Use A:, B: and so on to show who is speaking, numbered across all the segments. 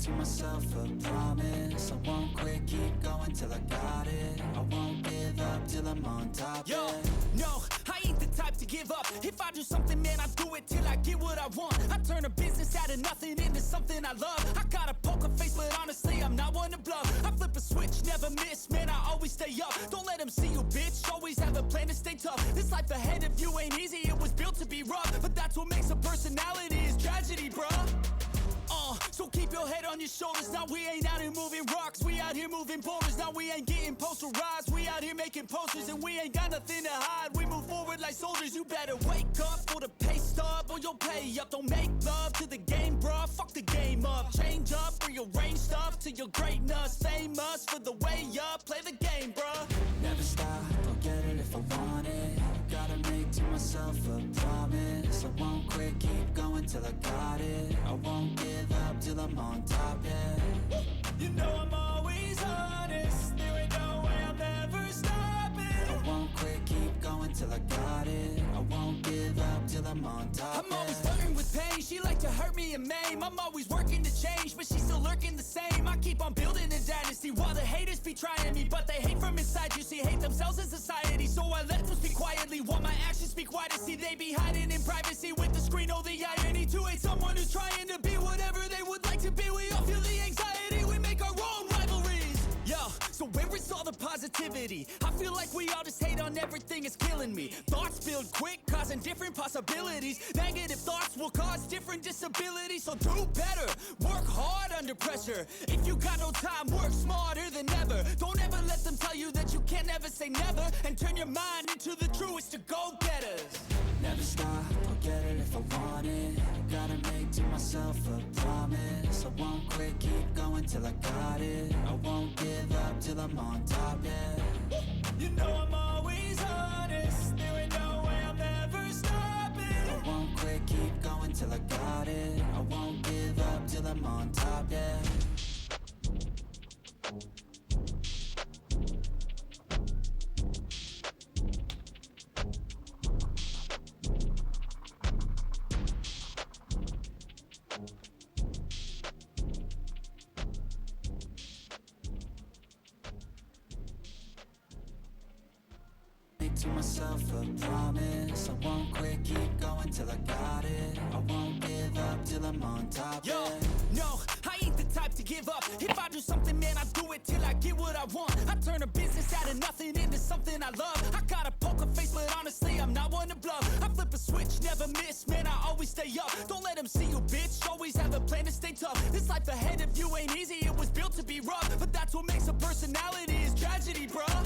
A: to myself a promise. I won't quit, keep going till I got it. I won't give up till I'm on top.
B: Yo, no, I ain't the type to give up. If I do something, man, I do it till I get what I want. I turn a business out of nothing into something I love. I got a poker face, but honestly, I'm not one to bluff. I flip a switch, never miss, man, I always stay up. Don't let them see you, bitch, always have a plan to stay tough. This life ahead of you ain't easy, it was built to be rough. But that's what makes a personality, is tragedy, bruh. So keep your head on your shoulders. Now we ain't out here moving rocks, we out here moving boulders. Now we ain't getting posterized, we out here making posters. And we ain't got nothing to hide, we move forward like soldiers. You better wake up for the pay stub, or you'll pay up. Don't make love to the game, bruh, fuck the game up. Change up, rearrange stuff to your greatness. Famous for the way up, play the game, bruh.
A: Never stop, I'll get it if I want it. Gotta make to myself a promise. I won't quit, keep going till I got it. I won't give up till I'm on top, yeah.
B: You know I'm always honest, there ain't no way I'm ever stopping.
A: I won't quit, keep going till I got it. I won't give up till I'm on top,
B: I'm always flirting with pain, she like to hurt me and maim. I'm always working to change, but she's still lurking the same. I keep on building a dynasty while the haters be trying me. But they hate from inside, you see, hate themselves in society. So I let them speak quietly while my actions speak wider. See, they be hiding in privacy with the screen, oh the irony. To hate someone who's trying to be whatever they would like to be. We all feel the anxiety, we make our own rivalries. Yo, so where is all the positivity? I feel like we all just hate on everything, it's killing me. Thoughts build quick, causing different possibilities. Negative thoughts will cause different disabilities. So do better, work hard under pressure. If you got no time, work smarter than ever. Don't ever let them tell you that you can't ever say never. And turn your mind into the truest of go-getters.
A: Never stop, I'll get it if I want it. Gotta make to myself a promise. I won't quit, keep going till I got it. I won't give up till I'm on top, yeah.
B: You know I'm always honest, there ain't no way I'm ever stopping.
A: I won't quit, keep going till I got it. I won't give up till I'm on top, yeah. To myself a promise. I won't quit, keep going till I got it. I won't give up till I'm on top,
B: Yo,
A: yeah.
B: no, I ain't the type to give up. If I do something, man, I do it till I get what I want. I turn a business out of nothing into something I love. I got a poker face, but honestly, I'm not one to bluff. I flip a switch, never miss, man, I always stay up. Don't let them see you, bitch, always have a plan to stay tough. This life ahead of you ain't easy, it was built to be rough. But that's what makes a personality, is tragedy, bruh.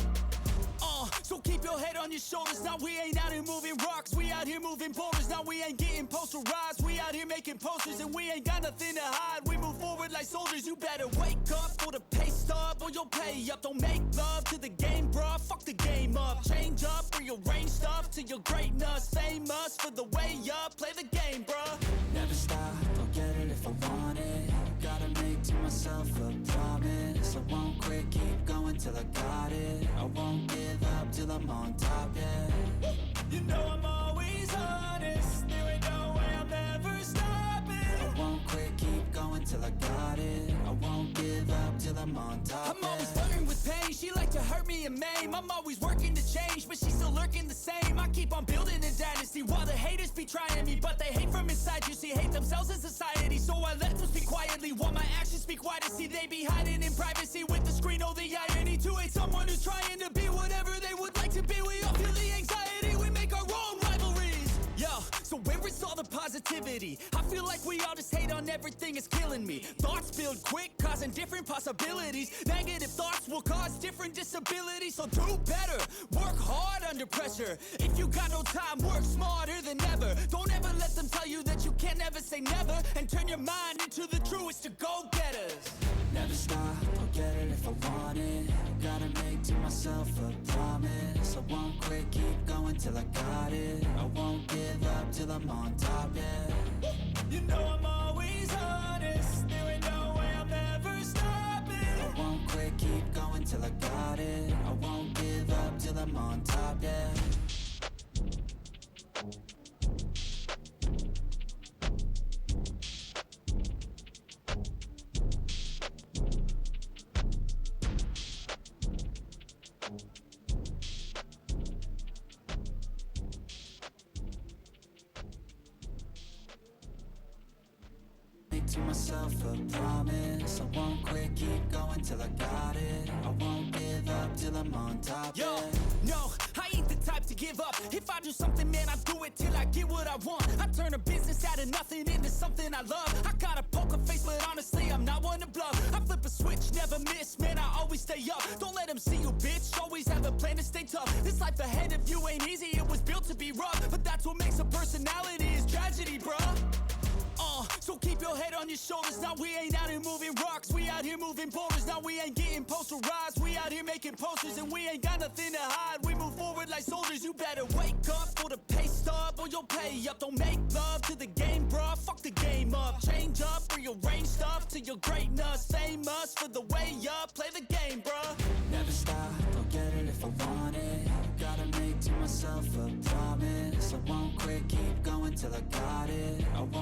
B: So keep your head on your shoulders. Now we ain't out here moving rocks, we out here moving boulders. Now we ain't getting posterized, we out here making posters. And we ain't got nothing to hide, we move forward like soldiers. You better wake up for the pay stub, or you'll pay up. Don't make love to the game, bruh, fuck the game up. Change up, rearrange stuff to your greatness. Famous for the way up, play the game, bruh.
A: Never stop, I'll get it if I want it. Gotta make to myself a promise. I won't quit, keep going till I got it. I won't give up till I'm on top, yeah.
B: You know I'm always honest, there ain't no way I'm ever stopping.
A: I won't quit, keep going till I got it. I won't give up till I'm on top,
B: I'm always flirting with pain, she like to hurt me and maim. I'm always working to change, but she's still lurking the same. I keep on building a dynasty while the haters be trying me. But they hate from inside, you see, hate themselves in society. So I let them speak quietly while my actions speak wider. See, they be hiding in privacy with the screen, oh the irony. To hate someone who's trying to be whatever they would like to be. We all feel the anxiety, we make our own rivalries. Yo, so where is all the positivity? I feel like we all just hate on everything, it's killing me. Thoughts build quick, causing different possibilities. Negative thoughts will cause different disabilities. So do better, work hard under pressure. If you got no time, work smarter than ever. Don't ever let them tell you that you can't ever say never. And turn your mind into the truest of go-getters.
A: Never stop, I'll get it if I want it. Gotta make to myself a promise. I won't quit, keep going till I got it. I won't give up till I'm on top, yeah.
B: You know I'm always honest, there ain't no way I'm ever stopping.
A: I won't quit, keep going till I got it. I won't give up till I'm on top, yeah. to myself a promise. I won't quit, keep going till I got it. I won't give up till I'm on top.
B: Yo,
A: yeah.
B: no, I ain't the type to give up. If I do something, man, I do it till I get what I want. I turn a business out of nothing into something I love. I got a poker face, but honestly, I'm not one to bluff. I flip a switch, never miss, man, I always stay up. Don't let them see you, bitch, always have a plan to stay tough. This life ahead of you ain't easy, it was built to be rough. But that's what makes a personality, is tragedy, bruh. So keep your head on your shoulders. Now we ain't out here moving rocks, we out here moving boulders. Now we ain't getting posterized, we out here making posters. And we ain't got nothing to hide, we move forward like soldiers. You better wake up for the pay stub, or you'll pay up. Don't make love to the game, bruh, fuck the game up. Change up, rearrange stuff to your greatness. Famous for the way up, play the game, bruh.
A: Never stop, I'll get it if I want it. Gotta make to myself a promise. I won't quit, keep going till I got it. I won't